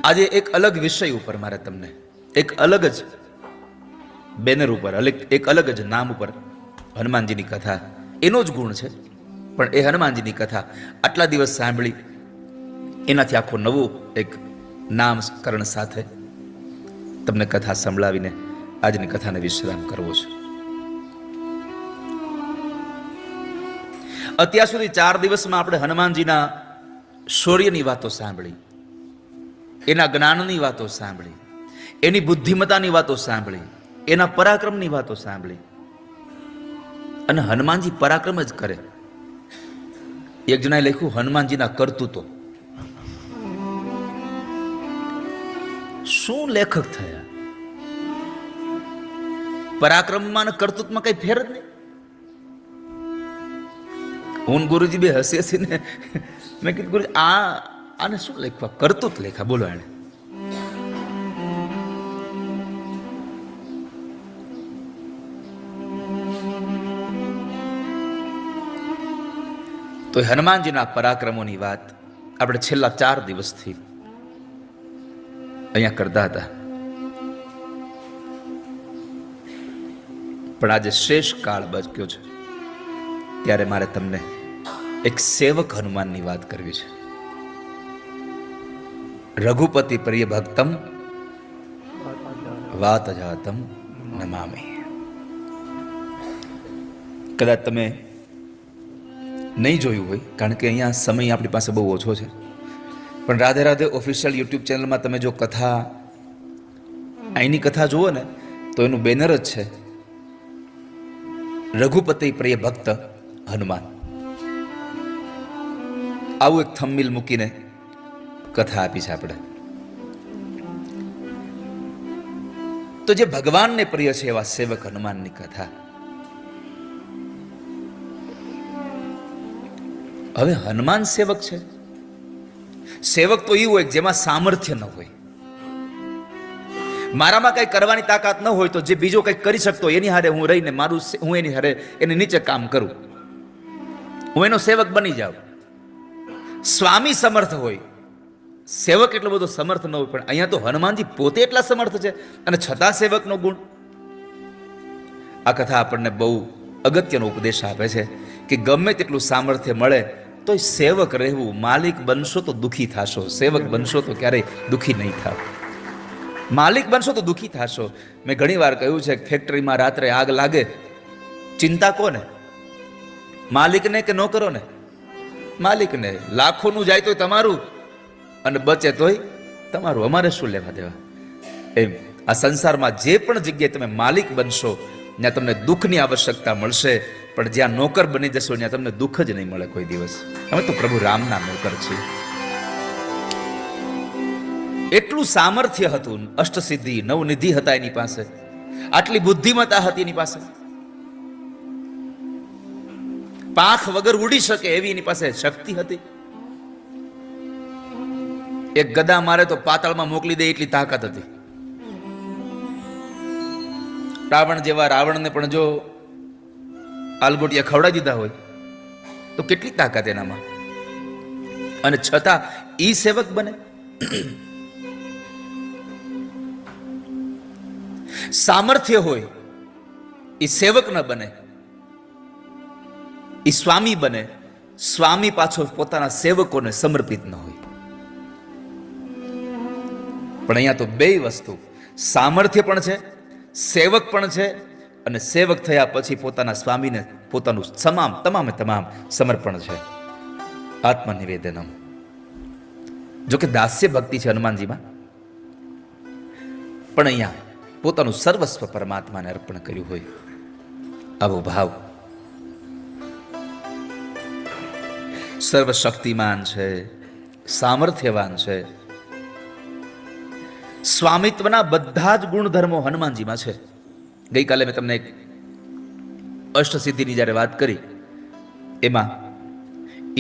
આજે એક અલગ વિષય ઉપર મારે તમને એક અલગ જ બેનર ઉપર એક અલગ જ નામ ઉપર હનુમાનજીની કથા, એનો જ ગુણ છે, પણ એ હનુમાનજીની કથા આટલા દિવસ સાંભળી એનાથી આખો નવું એક નામકરણ સાથે તમને કથા સંભળાવીને આજની કથાને વિશ્રામ કરવો છે. અત્યાર સુધી 4 દિવસમાં આપણે હનુમાનજીના શૌર્યની વાતો સાંભળી, એના જ્ઞાનની વાતો સાંભળી, એની બુદ્ધિમતાની વાતો સાંભળી, એના પરાક્રમની વાતો સાંભળી. અને હનુમાનજી પરાક્રમ જ કરે. એક જણાએ લખ્યું હનુમાનજીના કરતૂતો. શું લેખક થયા! પરાક્રમમાં અને કરતૂતમાં કઈ ફેર જ નહીં. હું ગુરુજી બે હસી હસીને મેં કીધું ગુરુજી આને શું લખવા, કરતૂત લેખા. બોલો એને તો હનુમાનજીના પરાક્રમોની વાત આપણે છેલ્લા 4 દિવસથી અહીંયા કરતા હતા, પણ આજે શેષ કાળ બચ્યો છે ત્યારે મારે તમને એક સેવક હનુમાનની વાત કરવી છે. રઘુપતિ પ્રિય ભક્તમ વાત જાતમ નમામિ. કદાચ તમે નહીં જોયું હોય, કારણ કે અહીંયા સમય આપણી પાસે બહુ ઓછો છે, પણ રાધે રાધે ઓફિશિયલ યુટ્યુબ ચેનલમાં તમે જો કથા અહીંની કથા જુઓ ને તો એનું બેનર જ છે રઘુપતિ પ્રિય ભક્ત હનુમાન. આવું એક થંબનેલ મૂકીને કથા આપી છે આપણે. તો જે ભગવાનને પ્રિય છે એવા સેવક હનુમાનની કથા. હવે હનુમાન સેવક છે. સેવક તો એવું હોય જેમાં સામર્થ્ય ન હોય. મારામાં કઈ કરવાની તાકાત ન હોય તો જે બીજો કઈ કરી શકતો એની હારે હું રહીને હું એની હારે એની નીચે કામ કરું, હું એનો સેવક બની જાઉં. સ્વામી સમર્થ હોય, સેવક એટલો બધો સમર્થ ન હોય. પણ અહીંયા તો હનુમાનજી પોતે એટલા સમર્થ છે અને છતાં સેવકનો ગુણ. આ કથા આપણને બહુ અગત્યનો ઉપદેશ આપે છે કે ગમે તેટલું સામર્થ્ય મળે તો સેવક રહેવું. માલિક બનશો તો દુઃખી થશો, સેવક બનશો તો ક્યારેય દુઃખી નહીં થાવ. માલિક બનશો તો દુઃખી થશો. મેં ઘણી વાર કહ્યું છે, ફેક્ટરીમાં રાત્રે આગ લાગે, ચિંતા કોને? માલિકને કે નોકરોને? માલિકને. લાખોનું જાય તોય તમારું અને બચે તોય તમારું. અમારે શું લેવા દેવા? એમ આ સંસારમાં જે પણ જગ્યાએ તમે માલિક બનશો ત્યાં તમને દુઃખની આવશ્યકતા મળશે, પણ જ્યાં નોકર બની જશો ત્યાં તમને દુઃખ જ નહીં મળે કોઈ દિવસ. અમે તો પ્રભુ રામના નોકર છીએ. એટલું સામર્થ્ય હતું, અષ્ટસિદ્ધિ નવનિધિ હતા એની પાસે, આટલી બુદ્ધિમતા હતી એની પાસે, પાંખ વગર ઉડી શકે એવી એની પાસે શક્તિ હતી. એક ગદા મારે તો પાતાળમાં મોકલી દે એટલી તાકાત હતી. રાવણ જેવા રાવણને પણ જો આલગોટિયા ખવડાવી દીધા હોય તો કેટલી તાકાત એનામાં, અને છતાં ઈ સેવક બને. સામર્થ્ય હોય એ સેવક ન બને, એ સ્વામી બને. સ્વામી પાછો પોતાના સેવકોને સમર્પિત ન હોય. પણ અહીંયા તો બે વસ્તુ, સામર્થ્ય પણ છે, સેવક પણ છે, અને સેવક થયા પછી પોતાના સ્વામીને પોતાનું તમામ સમર્પણ છે. આત્મનિવેદનમ. જોકે દાસ્ય ભક્તિ છે હનુમાનજીમાં, પણ અહીંયા પોતાનું સર્વસ્વ પરમાત્માને અર્પણ કર્યું હોય આવો ભાવ. સર્વશક્તિમાન છે, સામર્થ્યવાન છે. સ્વામિત્વના બધા જ ગુણધર્મો હનુમાનજીમાં છે. ગઈકાલે મેં તમને એક અષ્ટસિદ્ધિની જ્યારે વાત કરી એમાં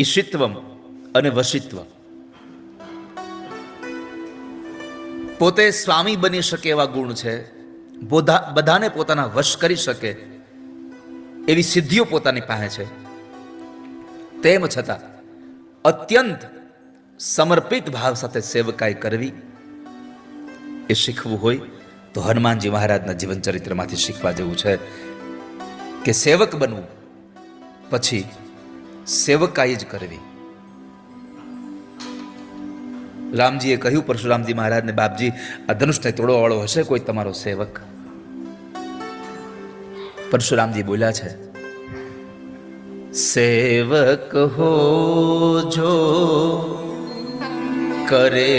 ઈશિત્વમ અને વશિત્વ, પોતે સ્વામી બની શકે એવા ગુણ છે, બધાને પોતાના વશ કરી શકે એવી સિદ્ધિઓ પોતાની પાસે છે. તેમ છતાં અત્યંત સમર્પિત ભાવ સાથે સેવકાઈ કરવી એ શીખવું હોય તો હનુમાનજી મહારાજના જીવન ચરિત્રમાંથી શીખવા જેવું છે કે સેવક બનવું પછી સેવકાઈ જ કરવી. રામજીએ કહ્યું પરશુરામજી મહારાજને, બાપજી, આ ધનુષને તોડવા વાળો હશે કોઈ તમારો સેવક? પરશુરામજી બોલ્યા છે, સેવક હો જો કરે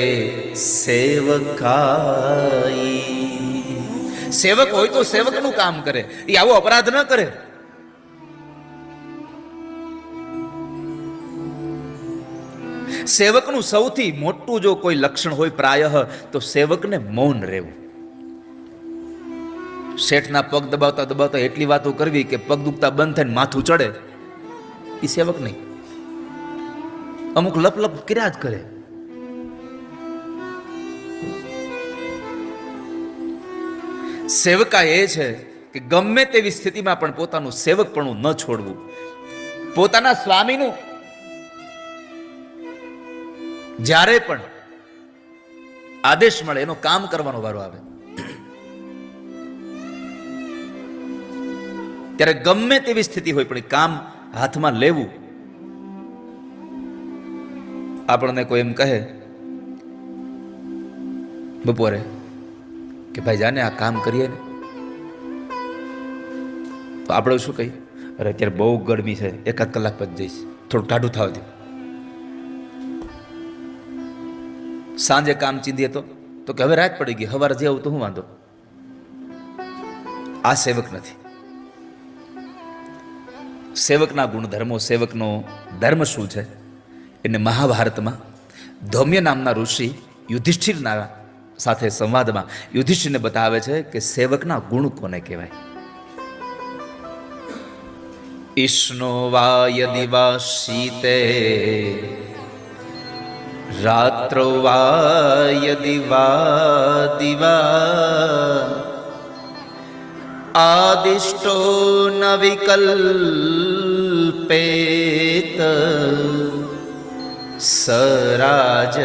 સેવકાઈ. સેવક હોય તો સેવકનું કામ કરે, એ આવો અપરાધ ન કરે. સેવકનું સૌથી મોટું જો કોઈ લક્ષણ હોય પ્રાયઃ તો સેવકને મૌન રહેવું. શેઠના પગ દબાવતા દબાવતા એટલી વાતો કરવી કે પગ દુખતા બંધ થઈને માથું ચડે, એ સેવક નહીં. અમુક લપ લપ કર્યા જ કરે. સેવકા એ છે કે ગમે તેવી સ્થિતિમાં પણ પોતાનું સેવકપણું ન છોડવું. પોતાના સ્વામીનું જ્યારે પણ આદેશ મળે એનો કામ કરવાનો વારો આવે ત્યારે ગમે તેવી સ્થિતિ હોય પણ કામ હાથમાં લેવું. આપણને કોઈ એમ કહે બપોરે કે ભાઈ જાને આ કામ કરીએ ને, તો આપણે શું કહીએ? અરે અત્યારે બહુ ગરમી છે, એકાદ કલાક પછી જઈશ, થોડું ટાઢું થવા દે. સાંજે કામ ચીંધીએ તો કે હવે રાત પડી ગઈ, સવારે જે આવું તો હું વાંધો. આ સેવક નથી. સેવકના ગુણધર્મો, સેવકનો ધર્મ શું છે એને મહાભારતમાં ધૌમ્ય નામના ઋષિ યુધિષ્ઠિરના સાથે સંવાદમાં યુધિષ્ઠિરને બતાવે છે કે સેવકના ગુણ કોને કહેવાય. ઈષ્ણો વા યદિ વા શીતે રાત્રો વા યદિ વા દિવા આદિષ્ટો ન વિકલ્પેત સરાજ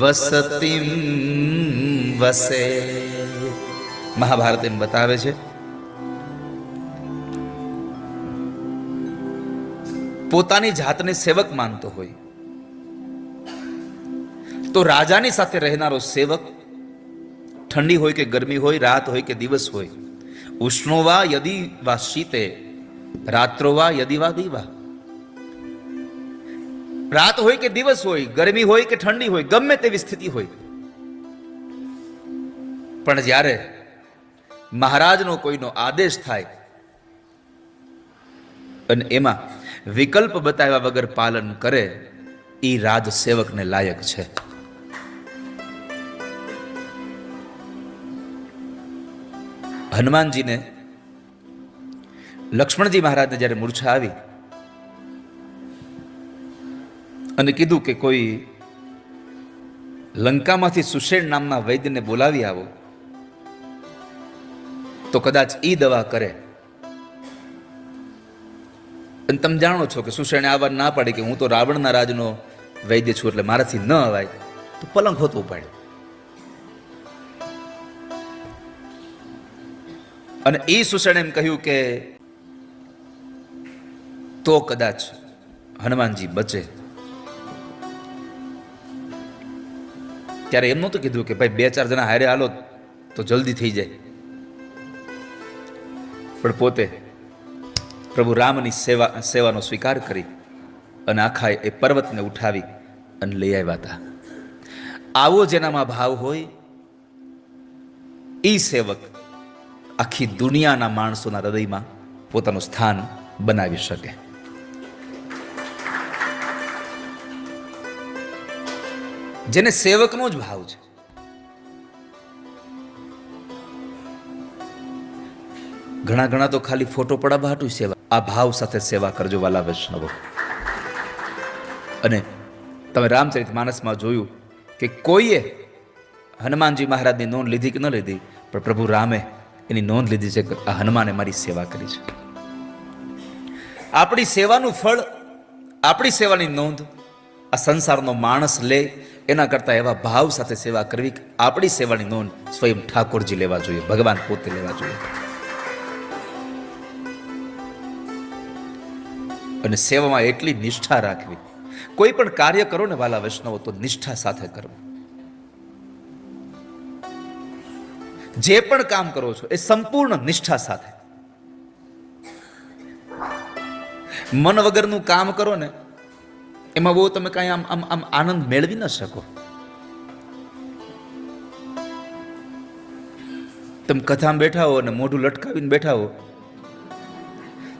વસતિમ વસે. મહાભારત એમ બતાવે છે પોતાની જાતને સેવક માનતો હોય તો રાજાની સાથે રહેનારો સેવક ઠંડી હોય કે ગરમી હોય, રાત હોય કે દિવસ હોય, ઉષ્ણો વા યદિ વા શીતે રાત્રો વા યદિ વા દિવા, રાત હોય કે દિવસ હોય, ગરમી હોય કે ઠંડી હોય, ગમે તેવી સ્થિતિ હોય, પણ જ્યારે મહારાજનો કોઈનો આદેશ થાય અને એમાં વિકલ્પ બતાવ્યા વગર પાલન કરે, એ રાજ સેવકને લાયક છે. હનુમાનજીને લક્ષ્મણજી મહારાજને જ્યારે મૂર્છા આવી અને કીધું કે કોઈ લંકામાંથી સુષેણ નામના વૈદ્યને બોલાવી આવો તો કદાચ ઈ દવા કરે. અને તમે જાણો છો કે સુષેણે આવવા ના પાડી કે હું તો રાવણના રાજનો વૈદ્ય છું એટલે મારાથી ન અવાય, તો પલંગ હોતું પાડ્યું. અને એ સુષેણે એમ કહ્યું કે તો કદાચ હનુમાનજી બચે. ત્યારે એમ નહોતું કીધું કે ભાઈ 2-4 જણા હારે હાલો તો જલ્દી થઈ જાય, પણ પોતે પ્રભુ રામની સેવાનો સ્વીકાર કરી અને આખા એ પર્વતને ઉઠાવી અને લઈ આવ્યા હતા. આવો જેનામાં ભાવ હોય એ સેવક આખી દુનિયાના માણસોના હૃદયમાં પોતાનું સ્થાન બનાવી શકે. જેને સેવકનો જ ભાવ છે. ઘણા તો ખાલી ફોટો પડાવવા હાટું સેવા. આ ભાવ સાથે સેવા કરજો વાલા વૈષ્ણવો. અને તમે રામચરિત માનસમાં જોયું કે કોઈએ હનુમાનજી મહારાજની નોંધ લીધી કે ન લીધી, પણ પ્રભુ રામે એની નોંધ લીધી છે કે આ હનુમાને મારી સેવા કરી છે. આપણી સેવાનું ફળ, આપણી સેવાની નોંધ આ સંસારનો માણસ લે, એના કરતાં એવા ભાવ સાથે સેવા કરવી કે આપણી સેવાની નોંધ સ્વયં ઠાકોરજી લેવા જોઈએ, ભગવાન પોતે લેવા જોઈએ. અને સેવામાં એટલી નિષ્ઠા રાખવી. કોઈ પણ કાર્ય કરો ને વાલા વૈષ્ણવો તો નિષ્ઠા સાથે કરવું. જે પણ કામ કરો છો એ સંપૂર્ણ નિષ્ઠા સાથે. મન વગરનું કામ કરો ને એમાં બહુ તમે કાંઈ આમ આનંદ મેળવી ન શકો. તમે કથામાં બેઠા હો ને મોઢું લટકાવીને બેઠા હો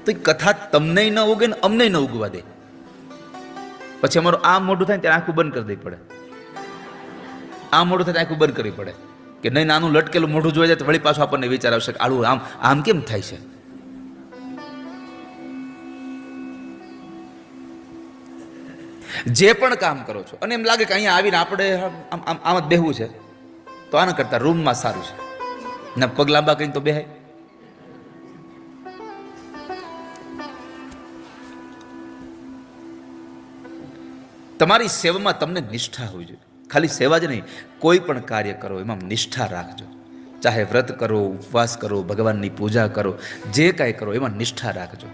તો એ કથા તમને ન ઉગે ને અમને ન ઉગવા દે. પછી અમારું આમ મોઢું થાય ત્યારે આંખું બંધ કરી દેવી પડે. આમ મોઢું થાય આંખું બંધ કરવી પડે કે નહીં, નાનું લટકેલું મોઢું જોઈ જાય તો વળી પાછું આપણને વિચાર આવશે કે આળું આમ આમ કેમ થાય છે. જે પણ કામ કરો છો અને એમ લાગે કે અહીંયા આવીને આપણે આમ જ બેહવું છે તો આના કરતા રૂમમાં સારું છે ને પગ લાંબા કરીને તો બેહાય. તમારી સેવામાં તમને નિષ્ઠા હોવી જોઈએ. ખાલી સેવા જ નહીં, કોઈ પણ કાર્ય કરો એમાં નિષ્ઠા રાખજો. ચાહે વ્રત કરો, ઉપવાસ કરો, ભગવાનની પૂજા કરો, જે કાંઈ કરો એમાં નિષ્ઠા રાખજો,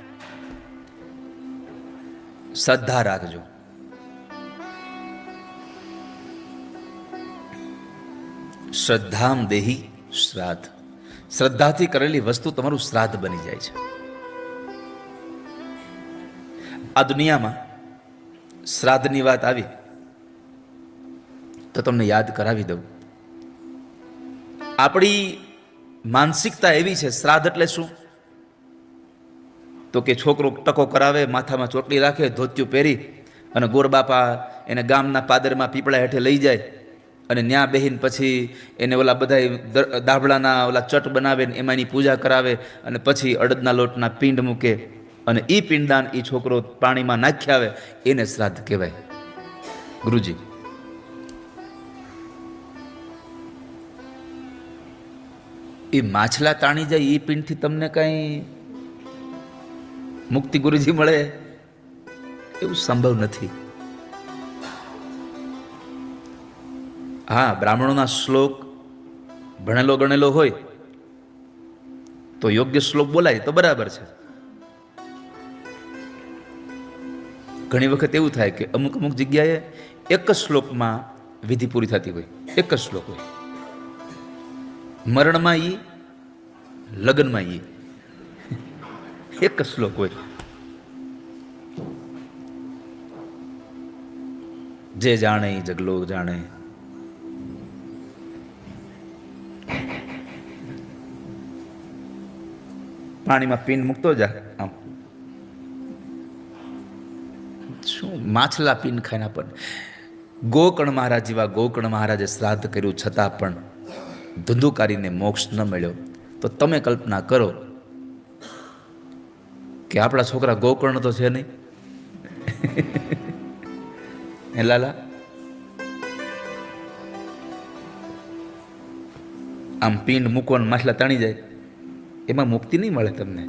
શ્રદ્ધા રાખજો. શ્રદ્ધામ દેહી શ્રાદ્ધ. શ્રદ્ધાથી કરેલી વસ્તુ તમારું શ્રાદ્ધ બની જાય છે. આ દુનિયામાં શ્રાદ્ધની વાત આવી તો તમને યાદ કરાવી દઉં. આપણી માનસિકતા એવી છે, શ્રાદ્ધ એટલે શું? તો કે છોકરો ટકો કરાવે, માથામાં ચોટલી રાખે, ધોતિયું પહેરી અને ગોરબાપા એને ગામના પાદરમાં પીપળા હેઠે લઈ જાય અને ન્યા બેહીને પછી એને ઓલા બધા દાભડાના ઓલા ચટ બનાવે ને એમાં એની પૂજા કરાવે અને પછી અડદના લોટના પિંડ મૂકે અને એ પિંડદાન એ છોકરો પાણીમાં નાખી આવે, એને શ્રાદ્ધ કહેવાય. ગુરુજી, એ માછલા તાણી જાય એ પિંડથી તમને કઈ મુક્તિ ગુરુજી મળે એવું સંભવ નથી. હા, બ્રાહ્મણોના શ્લોક ભણેલો ગણેલો હોય તો યોગ્ય શ્લોક બોલાય તો બરાબર છે. ઘણી વખત એવું થાય કે અમુક અમુક જગ્યાએ એક જ શ્લોકમાં વિધિ પૂરી થતી હોય, એક જ શ્લોક હોય. મરણમાં ઈ, લગ્નમાં ઈ, એક જ શ્લોક હોય. જે જાણે ઈ જગલો જાણે. પાણીમાં પીન મૂકતો જા, આમ શું માછલા પીન ખાઈને આપણને. ગોકર્ણ મહારાજ જેવા ગોકર્ણ મહારાજે શ્રાદ્ધ કર્યું છતાં પણ ધુંધુકારીને મોક્ષ ન મળ્યો તો તમે કલ્પના કરો કે આપણા છોકરા ગોકર્ણ તો છે નહીં. હે લાલા, આમ પિંડ મૂકો ને માછલા તાણી જાય, એમાં મુક્તિ નહીં મળે તમને.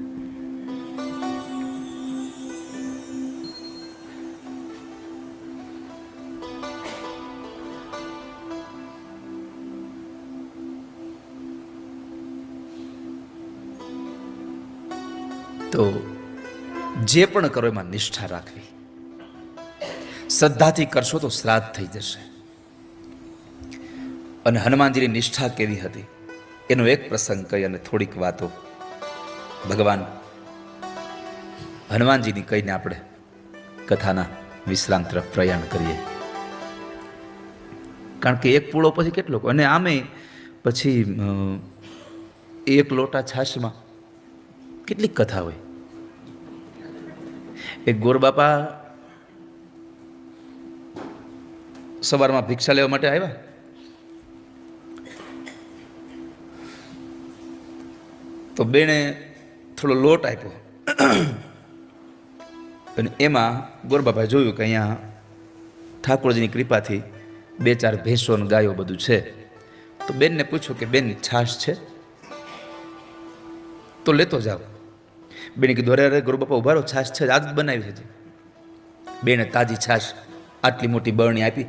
તો જે પણ કરો એમાં નિષ્ઠા રાખવી. શ્રદ્ધાથી કરશો તો શ્રાદ્ધ થઈ જશે. અને હનુમાનજીની નિષ્ઠા કેવી હતી એનો એક પ્રસંગ કહી અને થોડીક વાતો ભગવાન હનુમાનજીની કહીને આપણે કથાના વિશ્રામ તરફ પ્રયાણ કરીએ. કારણ કે એક પૂળો પછી કેટલો, અને આમે પછી એક લોટા છાશમાં કેટલીક કથા હોય. એક ગોરબાપા સવારમાં ભિક્ષા લેવા માટે આવ્યા. તો બેને થોડો લોટ આપ્યો અને એમાં ગોરબાપાએ જોયું કે અહીંયા ઠાકોરજીની કૃપાથી 2-4 ભેંસો અને ગાયો બધું છે. તો બેનને પૂછ્યું કે બેન છાશ છે તો લેતો જાઓ. બેને કીધું અરે અરે ગોરબાપા ઉભા રહો, છાશ છે, આજ જ બનાવી છે. બેને તાજી છાશ આટલી મોટી બરણી આપી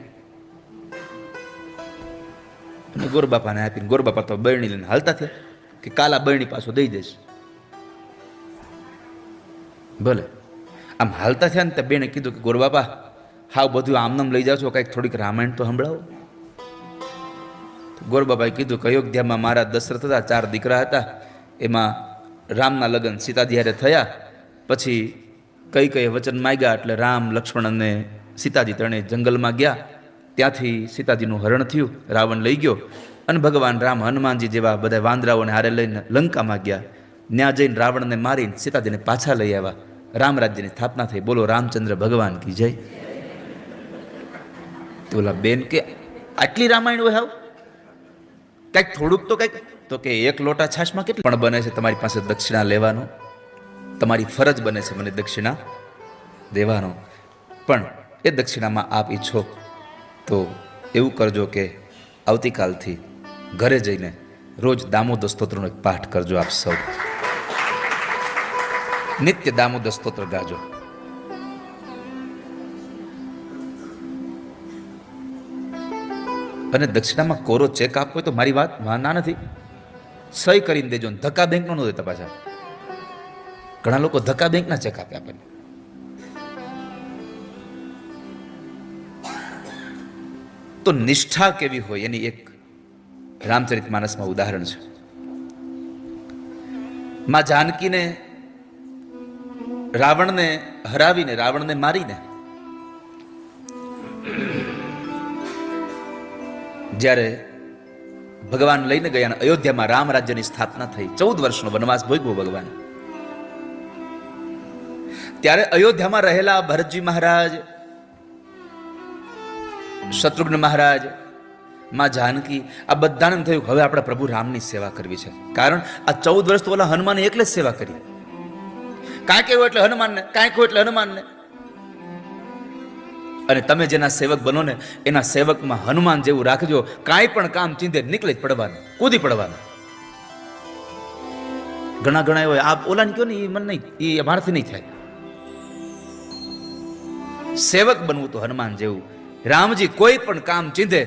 અને ગોરબાપાને આપીને ગોરબાપા તો બરણી લઈને હાલતા થયા કે કાલા બરણી પાછો દઈ દઈશ. ભલે આમ હાલતા થયા ને ત્યાં બેને કીધું કે ગોરબાપા હાવ બધું આમનામ લઈ જાઓ છો, કંઈક થોડીક રામાયણ તો સંભળાવો. ગોરબાપાએ કીધું કે અયોધ્યામાં મારા દશરથ હતા, 4 દીકરા હતા, એમાં રામના લગ્ન સીતાજી હારે થયા. પછી કઈ વચન માગ્યા એટલે રામ, લક્ષ્મણ અને સીતાજી ત્રણેય જંગલમાં ગયા. ત્યાંથી સીતાજીનું હરણ થયું, રાવણ લઈ ગયો અને ભગવાન રામ હનુમાનજી જેવા બધા વાંદરાઓને હારે લઈને લંકામાં ગયા. ત્યાં જઈને રાવણને મારીને સીતાજીને પાછા લઈ આવ્યા. રામ રાજ્યની સ્થાપના થઈ. બોલો રામચંદ્ર ભગવાન કી જય. તો ઓલા બેન કે આટલી રામાયણ હોય, હાવ કંઈક થોડુંક તો કંઈક. તો કે 1 લોટા છાશમાં કેટલી પણ બને છે? તમારી પાસે દક્ષિણા લેવાનો તમારી ફરજ બને છે, મને દક્ષિણા દેવાનો. પણ એ દક્ષિણામાં આપ ઈચ્છો તો એવું કરજો કે આવતીકાલથી ઘરે જઈને રોજ દામોદર સ્તોત્રનો એક પાઠ કરજો. આપ સૌ નિત્ય દામોદર સ્તોત્ર ગાજો. અને દક્ષિણામાં કોરો ચેક આપવો હોય તો મારી વાત ના નથી, સહી કરીને દેજો. ધક્કા બેંકનો ન દેતા પાછા. ઘણા લોકો ધક્કા બેંકના ચેક આપે આપણને. તો નિષ્ઠા કેવી હોય એની એક રામચરિતમાનસમાં ઉદાહરણ છે. માં જાનકીને રાવણને હરાવીને, રાવણને મારીને જ્યારે ભગવાન લઈને ગયા અને અયોધ્યામાં રામ રાજ્યની સ્થાપના થઈ, 14 વર્ષનો વનવાસ ભોગવ્યો ભગવાન. ત્યારે અયોધ્યામાં રહેલા ભરતજી મહારાજ, શત્રુઘ્ન મહારાજ, માં જાનકી, આ બધાને એમ થયું હવે આપણે પ્રભુ રામની સેવા કરવી છે. કારણ આ 14 વર્ષ તો ઓલા હનુમાને એકલે જ સેવા કરી. કાંઈક એવું એટલે હનુમાનને, કાંઈક હોય એટલે હનુમાનને. અને તમે જેના સેવક બનો ને એના સેવકમાં હનુમાન જેવું રાખજો. કાંઈ પણ કામ ચીંધે નીકળી જ પડવાનું, કૂદી પડવાનું. ઘણા હોય આપ ઓલાને કયો ને એ મન નહીં, એ અમારાથી નહીં થાય. સેવક બનવું તો હનુમાન જેવું. રામજી કોઈ પણ કામ ચીંધે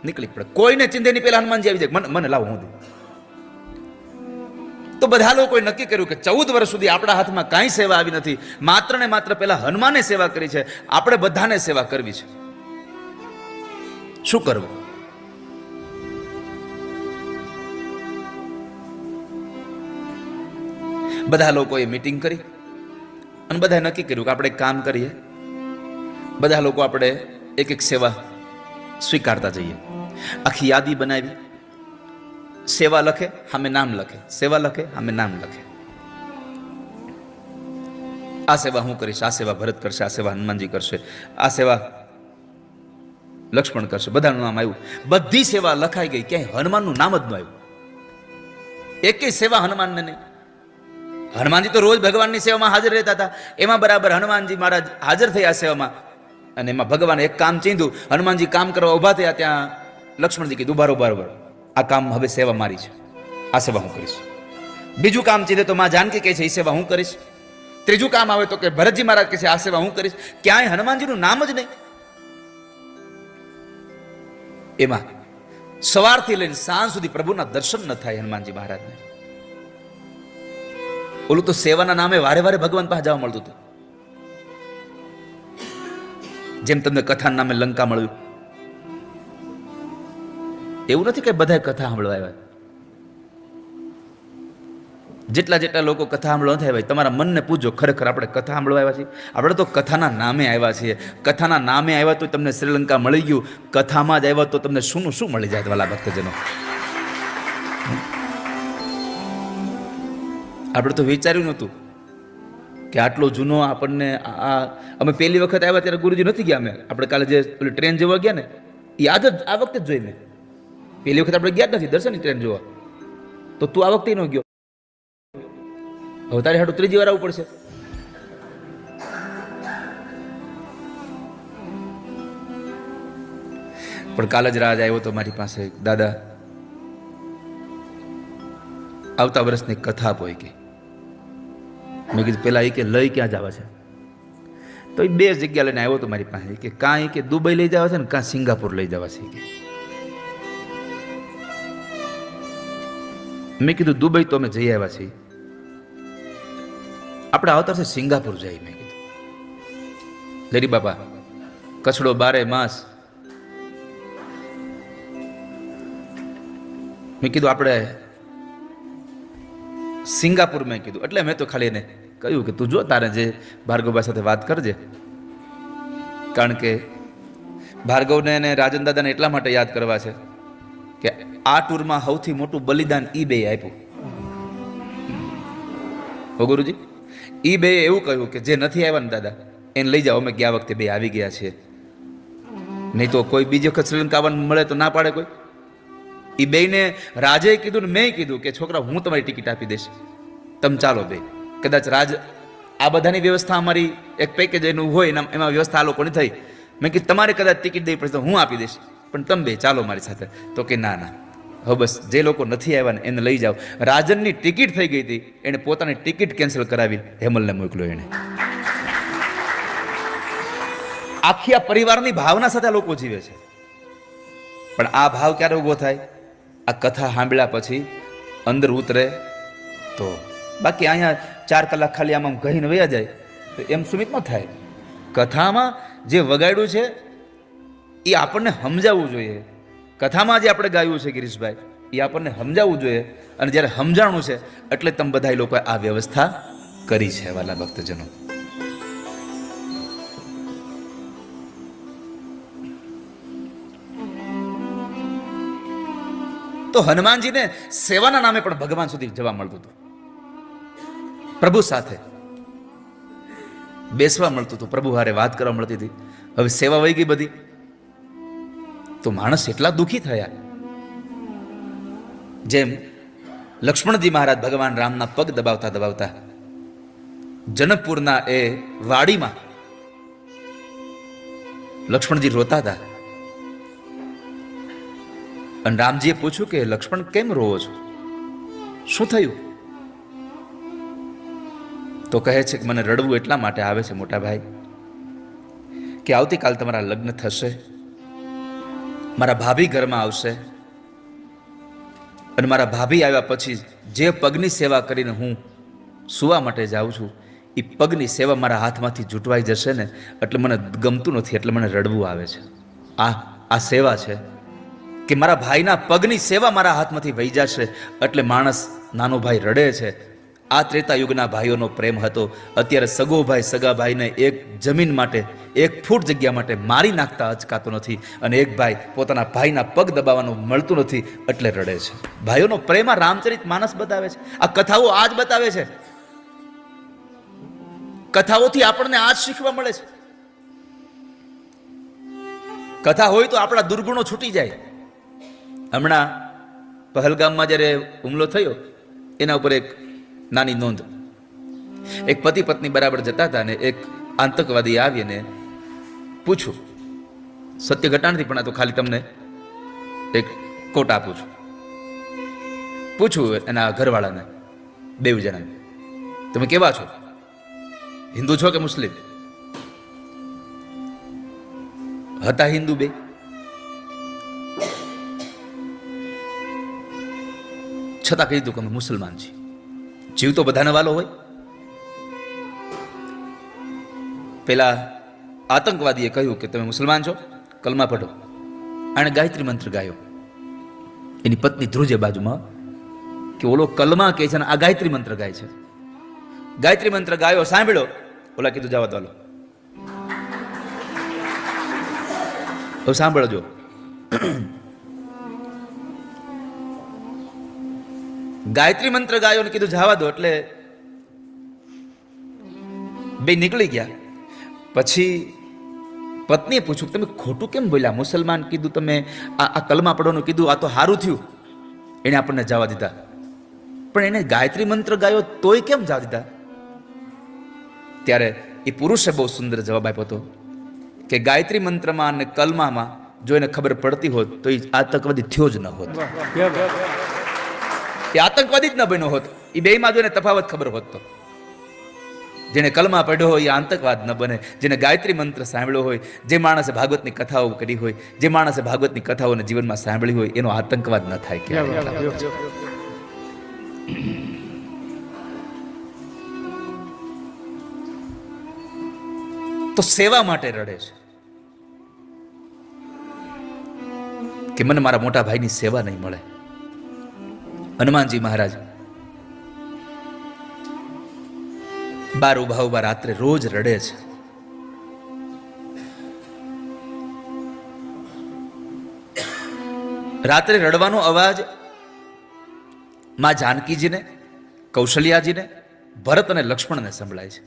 નીકળી પડે. કોઈને ચીંધે ની પેલા હનુમાનજી આવી જાય, મને લાવો હું દઉં. તો બધા લોકોએ નક્કી કર્યું કે 14 વર્ષ સુધી આપણા હાથમાં કાંઈ સેવા આવી નથી, માત્ર ને માત્ર પેલા હનુમાને સેવા કરી છે, આપણે બધાને સેવા કરવી છે. શું કરવું? બધા લોકોએ મીટિંગ કરી અને બધાએ નક્કી કર્યું કે આપણે એક કામ કરીએ. બધા લોકો આપણે એક સેવા સ્વીકારતા જઈએ. આખી યાદી બનાવી, સેવા લખે સામે નામ લખે, સેવા લખે સામે નામ લખે. આ સેવા હું કરીશ, આ સેવા ભરત કરશે, આ સેવા હનુમાનજી કરશે, આ સેવા લક્ષ્મણ કરશે. બધાનું નામ આવ્યું, બધી સેવા લખાઈ ગઈ, ક્યાંય હનુમાનનું નામ જ ન આવ્યું. એકેય સેવા હનુમાનને નહીં. હનુમાનજી તો રોજ ભગવાનની સેવામાં હાજર રહેતા હતા. એમાં બરાબર હનુમાનજી મહારાજ હાજર થયા સેવામાં, અને એમાં ભગવાન એક કામ ચીંધું. હનુમાનજી કામ કરવા ઊભા થયા, ત્યાં લક્ષ્મણજી કીધું બરોબર, આ કામ હવે સેવા મારી છે, આ સેવા હું કરીશ. બીજું કામ ચીધે તો માં જાનકી કહે છે એ સેવા હું કરીશ. ત્રીજું કામ આવે તો કે ભરતજી મહારાજ કહે છે આ સેવા હું કરીશ. ક્યાંય હનુમાનજીનું નામ જ નહીં. એમાં સવારથી લઈને સાંજ સુધી પ્રભુના દર્શન ન થાય હનુમાનજી મહારાજને. ઓલું તો સેવાના નામે વારે વારે ભગવાન પાસે જવા મળતું હતું. જેમ તમને કથાના નામે લંકા મળ્યું, એવું નથી કે બધા કથા સાંભળવા આવ્યા. જેટલા લોકો કથા સાંભળવા નથી આવ્યા, તમારા મનને પૂછજો, ખરેખર આપણે કથા સાંભળવા આવ્યા છીએ? આપણે તો કથાના નામે આવ્યા છીએ. કથાના નામે આવ્યા તો તમને શ્રીલંકા મળી ગયું, કથામાં જ આવ્યા તો તમને શું મળી જાય વાલા ભક્તજનો? આપણે તો વિચાર્યું નહોતું કે આટલો જૂનો આપણને અમે પહેલી વખત આવ્યા ત્યારે ગુરુજી નથી ગયા. આપણે કાલે જે ટ્રેન જોવા ગયા ને એ આ વખતે જ જોઈ. મેં પહેલી વખત આપણે ગયા જ નથી દર્શનની ટ્રેન જોવા, તો તું આ વખતે ન ગયો. હવે તારે હાટું ત્રીજી વાર આવવું પડશે. પણ કાલ જ રાજ આવ્યો તો મારી પાસે, દાદા આવતા વર્ષની કથા આપો કે. મેં કીધું પેલા એ કે લઈ ક્યાં જવા છે? તો એ 2 જગ્યા લઈને આવ્યો તો મારી પાસે કે કાંઈ કે દુબઈ લઈ જવા છે ને કાં સિંગાપુર લઈ જવા છે. કે મેં કીધું દુબઈ તો અમે જઈ આવ્યા છીએ, આપણે આવતા છે સિંગાપુર જઈ. મેં કીધું લેરી બાપા કચડો 12 માસ. મેં કીધું આપણે સિંગાપુર. મેં કીધું એટલે મેં તો ખાલી એને કહ્યું કે તું જો તારે જે ભાર્ગવભાઈ સાથે વાત કરજે, કારણ કે ભાર્ગવને અને રાજન દાદાને એટલા માટે યાદ કરવા છે કે આ ટૂરમાં સૌથી મોટું બલિદાન ઈ બે આપ્યું. હો ગુરુજી, ઈ બે એવું કહ્યું કે જે નથી આવ્યા ને દાદા એને લઈ જાઓ, અમે ગયા વખતે બે આવી ગયા છીએ, નહીં તો કોઈ બીજી વખત શ્રીલંકા આવવાનું મળે તો ના પાડે કોઈ. એ બેને રાજે કીધું ને મેં કીધું કે છોકરા હું તમારી ટિકિટ આપી દઈશ, તમે ચાલો બે. કદાચ રાજ આ બધાની વ્યવસ્થા અમારી એક પેકેજ એનું હોય એમાં વ્યવસ્થા આ લોકોની થઈ. મેં કીધું તમારે કદાચ ટિકિટ દેવી પડશે તો હું આપી દઈશ, પણ તમે બે ચાલો મારી સાથે. તો કે ના ના, હવે બસ જે લોકો નથી આવ્યા ને એને લઈ જાઓ. રાજનની ટિકિટ થઈ ગઈ હતી, એને પોતાની ટિકિટ કેન્સલ કરાવી હેમલને મોકલ્યો. એને આખી આ પરિવારની ભાવના સાથે લોકો જીવે છે. પણ આ ભાવ ક્યારે ઉભો થાય? આ કથા સાંભળ્યા પછી અંદર ઉતરે તો. બાકી અહીંયા 4 કલાક ખાલી આમ કહીને વયા જાય તો એમ સુમિત ન થાય. કથામાં જે વગાડ્યું છે એ આપણને સમજાવવું જોઈએ. કથામાં જે આપણે ગાયું છે ગિરીશભાઈ, એ આપણને સમજાવવું જોઈએ. અને જ્યારે સમજાણું છે એટલે તમે બધા લોકોએ આ વ્યવસ્થા કરી છે વાલા ભક્તજનો. તો હનુમાનજીને સેવાના નામે પણ ભગવાન સુધી જવા મળતું હતું, પ્રભુ સાથે બેસવા મળતું હતું, પ્રભુ હારે વાત કરવા મળતી હતી. હવે સેવા વહી ગઈ બધી, તો માણસ એટલા દુઃખી થયા. જેમ લક્ષ્મણજી મહારાજ ભગવાન રામના પગ દબાવતા દબાવતા જનકપુરના એ વાડીમાં લક્ષ્મણજી રોતા હતા. અને રામજીએ પૂછ્યું કે લક્ષ્મણ કેમ રોવો છો, શું થયું? તો કહે છે કે મને રડવું એટલા માટે આવે છે મોટા ભાઈ કે આવતીકાલ તમારા લગ્ન થશે, મારા ભાભી ઘરમાં આવશે, અને મારા ભાભી આવ્યા પછી જે પગની સેવા કરીને હું સુવા માટે જાઉં છું એ પગની સેવા મારા હાથમાંથી જૂટવાઈ જશે ને એટલે મને ગમતું નથી, એટલે મને રડવું આવે છે. આ સેવા છે કે મારા ભાઈના પગની સેવા મારા હાથમાંથી વહી જશે એટલે માણસ નાનો ભાઈ રડે છે. આ ત્રેતા યુગના ભાઈઓનો પ્રેમ હતો. અત્યારે સગો ભાઈ સગા ભાઈને એક જમીન માટે, એક ફૂટ જગ્યા માટે મારી નાખતા અચકાતો નથી, અને એક ભાઈ પોતાના ભાઈના પગ દબાવવાનું મળતું નથી એટલે રડે છે. ભાઈઓનો પ્રેમ આ રામચરિત માનસ બતાવે છે, આ કથાઓ આજ બતાવે છે. કથાઓથી આપણને આજ શીખવા મળે છે. કથા હોય તો આપણા દુર્ગુણો છૂટી જાય. હમણાં પહલગામમાં જ્યારે હુમલો થયો એના ઉપર એક નાની નોંધ. એક પતિ પત્ની બરાબર જતા હતા ને એક આતંકવાદી આવીને પૂછ્યું, સત્ય ઘટના નથી પણ આ તો ખાલી તમને એક કોટ આપું છું. પૂછ્યું એના ઘરવાળાને, બેવ જણાને, તમે કેવા છો, હિન્દુ છો કે મુસ્લિમ? હતા હિન્દુ બે. છતાં કહી દીધું કે અમે મુસલમાન છીએ. જીવ તો બધાને વાલો હોય. પેલા આતંકવાદીએ કહ્યું કે તમે મુસલમાન છો, કલમા પઢો. આણે ગાયત્રી મંત્ર ગાયો. એની પત્ની ધ્રુજે બાજુમાં કે ઓલો કલમા કહે છે ને આ ગાયત્રી મંત્ર ગાય છે. ગાયત્રી મંત્ર ગાયો, સાંભળ્યો. ઓલા કીધું જવા દો, હવે સાંભળજો. ગાયત્રી મંત્ર ગાયો ને કીધું જવા દો એટલે બે નીકળી ગયા. પછી પત્નીએ પૂછ્યું તમે ખોટું કેમ બોલ્યા, મુસલમાન કીધું તમે, આ કલમા પડવાનું કીધું, આ તો સારું થયું એને આપણને જવા દીધા, પણ એને ગાયત્રી મંત્ર ગાયો તોય કેમ જવા દીધા? ત્યારે એ પુરુષે બહુ સુંદર જવાબ આપ્યો હતો કે ગાયત્રી મંત્રમાં અને કલમામાં જો એને ખબર પડતી હોત તો એ આતંકવાદી થયો જ ન હોત. એ આતંકવાદી જ ન બન્યો હોત. એ બેમાં જો એને તફાવત ખબર હોત તો જેને કલમા પડ્યો હોય એ આતંકવાદ ન બને. જેને ગાયત્રી મંત્ર સાંભળ્યો હોય, જે માણસે ભાગવતની કથાઓ કરી હોય, જે માણસે ભાગવતની કથાઓને જીવનમાં સાંભળી હોય એનો આતંકવાદ ન થાય. તો સેવા માટે રડે છે કે મને મારા મોટા ભાઈની સેવા નહીં મળે. હનુમાનજી મહારાજ બાર ઉભા રાત્રે રોજ રડે છે. રાત્રે રડવાનો અવાજ માં જાનકીજીને, કૌશલ્યાજીને, ભરત અને લક્ષ્મણને સંભળાય છે.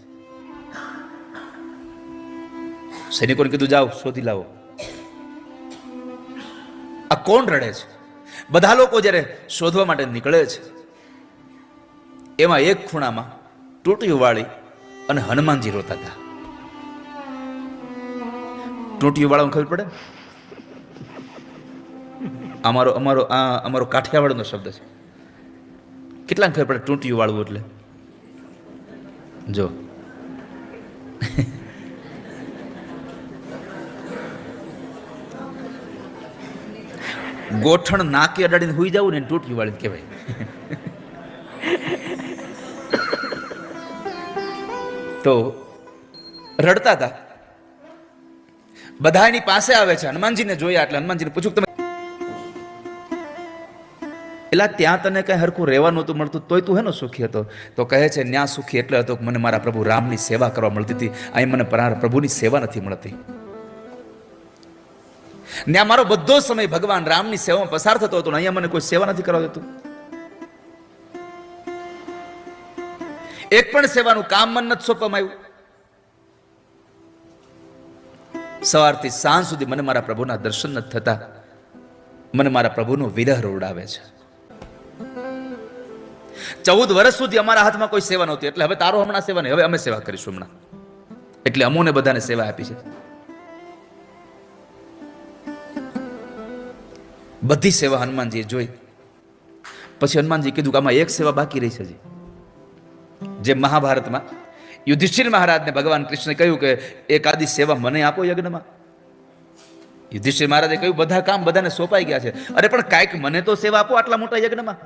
સૈનિકોને કીધું જાઓ શોધી લાવો આ કોણ રડે છે. બધા લોકો જ્યારે શોધવા માટે નીકળે છે એમાં એક ખૂણામાં ટોટીઓ વાળી અને હનુમાનજી રોતા હતા. ટોટીઓ વાળાને ખબર પડે, અમારો કાઠિયાવાડનો શબ્દ છે. કેટલાને ખબર પડે ટોટીઓ વાળવું એટલે? જો ગોઠણ નાકે અડાડીને હુઈ જવું ને ટોટીઓ વાળી કહેવાય. તો રડતા હતા. બધા એની પાસે આવે છે. હનુમાનજીને જોયા એટલે હનુમાનજીને પૂછ્યું તમે પેલા ત્યાં તને કઈ હરખું રહેવા નહોતું મળતું તોય તું હેનો સુખી હતો? તો કહે છે ન્યા સુખી એટલે હતો કે મને મારા પ્રભુ રામની સેવા કરવા મળતી હતી. અહીં મને પ્રભુની સેવા નથી મળતી. ત્યાં મારો બધો સમય ભગવાન રામની સેવામાં પસાર થતો હતો, અહીંયા મને કોઈ સેવા નથી કરવા દેતું. એક પણ સેવાનું કામ મન નથી સોંપવામાં આવ્યું. સવારથી સાંજ સુધી મને મારા પ્રભુના દર્શન નથી થતા. મને મારા પ્રભુનો વિરહ રોડાવે છે. 14 વર્ષ સુધી અમારા હાથમાં કોઈ સેવા નહોતી, એટલે હવે તારો હમણાં સેવા નહીં, હવે અમે સેવા કરીશું હમણાં. એટલે અમોને બધાને સેવા આપી છે. બધી સેવા હનુમાનજીએ જોઈ. પછી હનુમાનજી કીધું કે આમાં એક સેવા બાકી રહી છે. જે મહાભારતમાં યુધિષ્ઠિર મહારાજને ભગવાન કૃષ્ણે કહ્યું કે એક આદિ સેવા મને આપો યજ્ઞમાં. યુધિષ્ઠિર મહારાજે કહ્યું બધા કામ બધાને સોંપાઈ ગયા છે, અરે પણ કાંઈક મને તો સેવા આપો આટલા મોટા યજ્ઞમાં.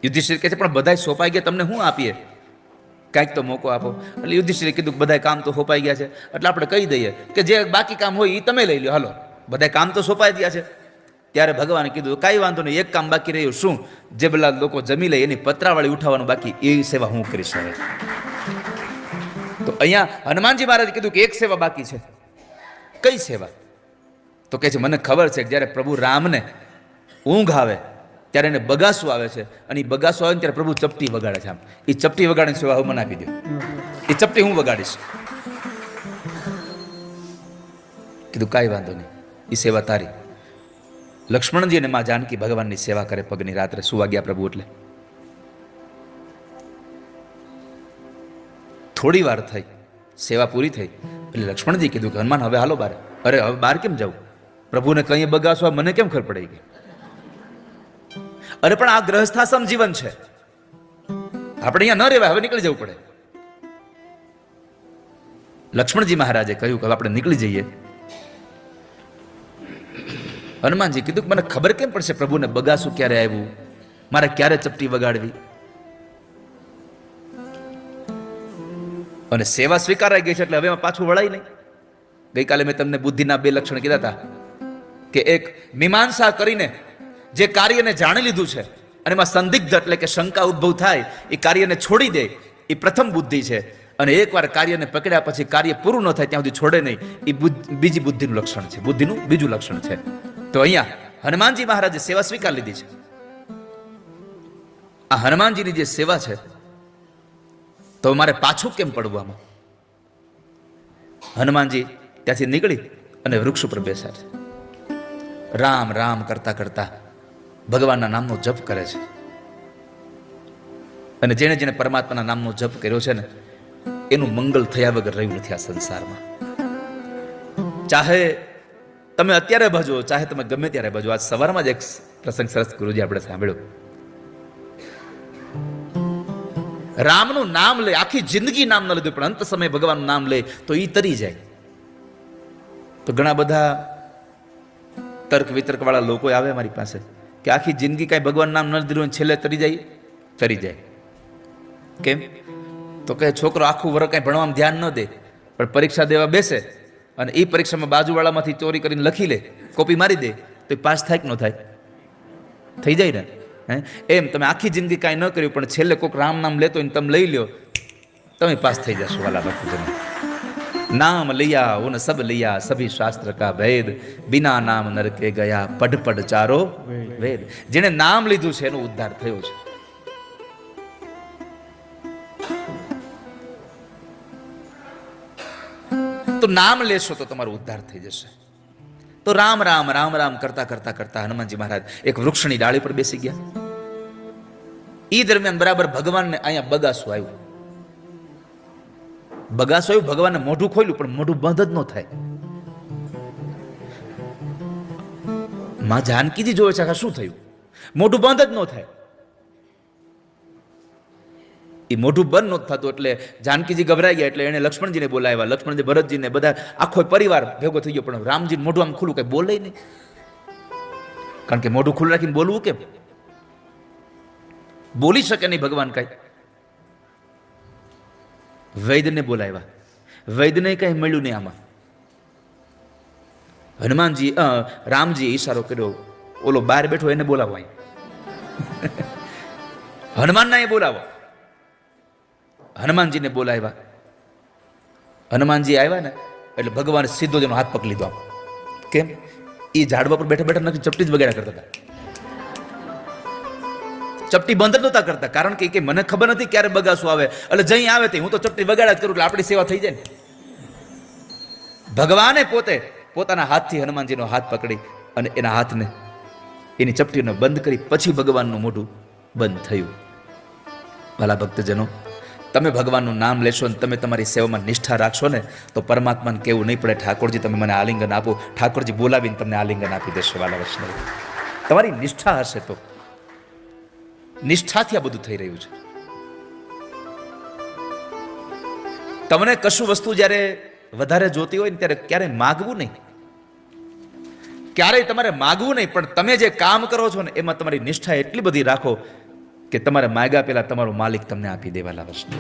યુધિષ્ઠિર કહે છે પણ બધા સોંપાઈ ગયા, તમને શું આપીએ, કાંઈક તો મોકો આપો. એટલે યુધિષ્ઠિરે કીધું બધા કામ તો સોંપાઈ ગયા છે, એટલે આપણે કહી દઈએ કે જે બાકી કામ હોય એ તમે લઈ લો, હાલો બધા કામ તો સોંપાઈ ગયા છે. ત્યારે ભગવાને કીધું કાંઈ વાંધો નહીં, એક કામ બાકી રહ્યું. શું? જે પેલા લોકો જમી લે એની પતરાવાળી ઉઠાવવાનું બાકી, એ સેવા હું કરીશ હવે. તો અહીંયા હનુમાનજી મહારાજે કીધું કે એક સેવા બાકી છે. કઈ સેવા? તો કહે છે મને ખબર છે કે જ્યારે પ્રભુ રામને ઊંઘ આવે ત્યારે એને બગાસું આવે છે, અને એ બગાસું આવે ને ત્યારે પ્રભુ ચપટી વગાડે છે. આમ એ ચપટી વગાડીને સેવા હું મને આપી દો. એ ચપટી હું વગાડીશ. કીધું કાંઈ વાંધો નહીં, એ સેવા તારી. લક્ષ્મણજી અને માં જાનકી ભગવાનની સેવા કરે પગની. રાત્રે સુવા ગયા પ્રભુ એટલે થોડી વાર થઈ, સેવા પૂરી થઈ એટલે લક્ષ્મણજી કીધું કે હનુમાન હવે હાલો બહાર. અરે હવે બહાર કેમ જાઉં? પ્રભુને કઈ બગાસવા મને કેમ ખબર પડી ગઈ? અરે પણ આ ગ્રહસ્થાશ્રમ જીવન છે, આપણે અહીંયા ન રહેવાય, હવે નીકળી જવું પડે. લક્ષ્મણજી મહારાજે કહ્યું કે આપણે નીકળી જઈએ. હનુમાનજી કીધું કે મને ખબર કેમ પડશે પ્રભુને બગાસું ક્યારે આવ્યું, મારે ક્યારે ચપટી વગાડવી? અને સેવા સ્વીકારાઈ ગઈ છે એટલે હવે એમાં પાછું વળાય નહીં. ગઈકાલે મેં તમને બુદ્ધિના 2 લક્ષણ કીધા હતા કે એક મીમાંસા કરીને જે કાર્યને જાણી લીધું છે અને એમાં સંદિગ્ધ એટલે કે શંકા ઉદ્ભવ થાય એ કાર્યને છોડી દે, એ પ્રથમ બુદ્ધિ છે. અને એકવાર કાર્યને પકડ્યા પછી કાર્ય પૂરું ન થાય ત્યાં સુધી છોડે નહીં, એ બીજી બુદ્ધિનું લક્ષણ છે, બુદ્ધિનું બીજું લક્ષણ છે. તો અહીંયા હનુમાનજી મહારાજે સેવા સ્વીકાર લીધી છે. આ હનુમાનજીની જે સેવા છે તો મારે પાછું કેમ પડવું આમાં? હનુમાનજી ત્યાંથી નીકળી અને વૃક્ષ ઉપર બેસ્યા છે. રામ રામ કરતા કરતા ભગવાનના નામનો જપ કરે છે. અને જેણે જેણે પરમાત્માના નામનો જપ કર્યો છે ને એનું મંગળ થયા વગર રહ્યું નથી આ સંસારમાં. ચાહે તમે અત્યારે ભજો, ચાહે તમે ગમે ત્યારે ભજો. આજ સવારમાં જ એક પ્રસંગ સરસ ગુરુજી આપણે સાંભળ્યો. રામનું નામ લે, આખી જિંદગી નામ ન લીધું પણ અંત સમયે ભગવાનનું નામ લે તો ઈ તરી જાય. તો ઘણા બધા તર્ક વિતર્ક વાળા લોકો આવે મારી પાસે કે આખી જિંદગી કાંઈ ભગવાન નામ ન લીધું છેલ્લે તરી જાય. તરી જાય કેમ? તો કે છોકરો આખું વર્ષ કાંઈ ભણવામાં ધ્યાન ન દે પણ પરીક્ષા દેવા બેસે અને એ પરીક્ષામાં બાજુવાળામાંથી ચોરી કરીને લખી લે, કોપી મારી દે, તો એ પાસ થાય કે ન થાય? થઈ જાય ને. હે એમ તમે આખી જિંદગી કાંઈ ન કર્યું પણ છેલ્લે કોઈક રામ નામ લેતો હોય ને તમે લઈ લ્યો, તમે પાસ થઈ જશો વાલા ભક્તજનો. નામ લિયા ઉન સબ લિયા સભી શાસ્ત્ર કા ભેદ, બિના નામ નરકે ગયા પઢ પઢ ચારો વેદ. જેને નામ લીધું છે એનો ઉદ્ધાર થયો છે. તો નામ લેશો તો તમારો ઉદ્ધાર થઈ જશે. તો રામ રામ રામ રામ કરતા કરતા કરતા હનુમાનજી મહારાજ એક વૃક્ષની ડાળી પર બેસી ગયા. એ દરમિયાન બરાબર ભગવાનને અહીંયા બગાસું આવ્યું. બગાસું આવ્યું, ભગવાનને મોઢું ખોલ્યું પણ મોઢું બંધ જ ન થાય. માં જાનકીજી જોવે છે શું થયું, મોઢું બંધ જ ન થાય. એ મોઢું બંધ નહોતું થતું એટલે જાનકીજી ગભરાઈ ગયા. એટલે એને લક્ષ્મણજીને બોલાવ્યા. લક્ષ્મણજી ભરતજીને બધા આખો પરિવાર ભેગો થઈ ગયો. પણ રામજી મોઢું આમ ખુલ્લું, કઈ બોલે નહીં. કારણ કે મોઢું ખુલ્લું રાખીને બોલવું કેમ? બોલી શકે નહીં ભગવાન કઈ. વૈદ્યને બોલાવ્યા. વૈદ્યને કઈ મળ્યું નહીં આમાં. હનુમાનજી રામજી ઈશારો કર્યો, ઓલો બહાર બેઠો એને બોલાવો. હનુમાનના એ બોલાવો. હનુમાનજીને બોલાવ્યા. હનુમાનજી આવ્યા ને એટલે ભગવાન સીધો જ એનો હાથ પકડી લીધો. કેમ? એ ઝાડવા પર બેઠા બેઠા નથી ચપટી જ વગાડ્યા કરતા હતા. ચપટી બંધ નહોતા કરતા, કારણ કે મને ખબર નથી ક્યારે બગાસું આવે, એટલે જઈ આવે તે હું તો ચપટી વગાડ્યા જ કરું એટલે આપણી સેવા થઈ જાય ને. ભગવાને પોતે પોતાના હાથથી હનુમાનજીનો હાથ પકડી અને એના હાથને એની ચપટીને બંધ કરી પછી ભગવાનનું મોઢું બંધ થયું. ભલા ભક્તજનો, તમે ભગવાનનું નામ લેશો ને તમે તમારી સેવામાં નિષ્ઠા રાખશો ને તો પરમાત્માને કેવું નહીં પડે, ઠાકોરજી તમે મને આલિંગન આપો, ઠાકોરજી બોલાવીને તમને આલિંગન આપી દેશે. વાલા વૈષ્ણવ, તમારી નિષ્ઠા હશે તો. નિષ્ઠાથી આ બધું થઈ રહ્યું છે. તમને કશું વસ્તુ જ્યારે વધારે જોતી હોય ને ત્યારે ક્યારેય માગવું નહીં, ક્યારેય તમારે માગવું નહીં. પણ તમે જે કામ કરો છો ને એમાં તમારી નિષ્ઠા એટલી બધી રાખો કે તમારે માગ્યા પહેલા તમારો માલિક તમને આપી દેવાલા વસ્તુ.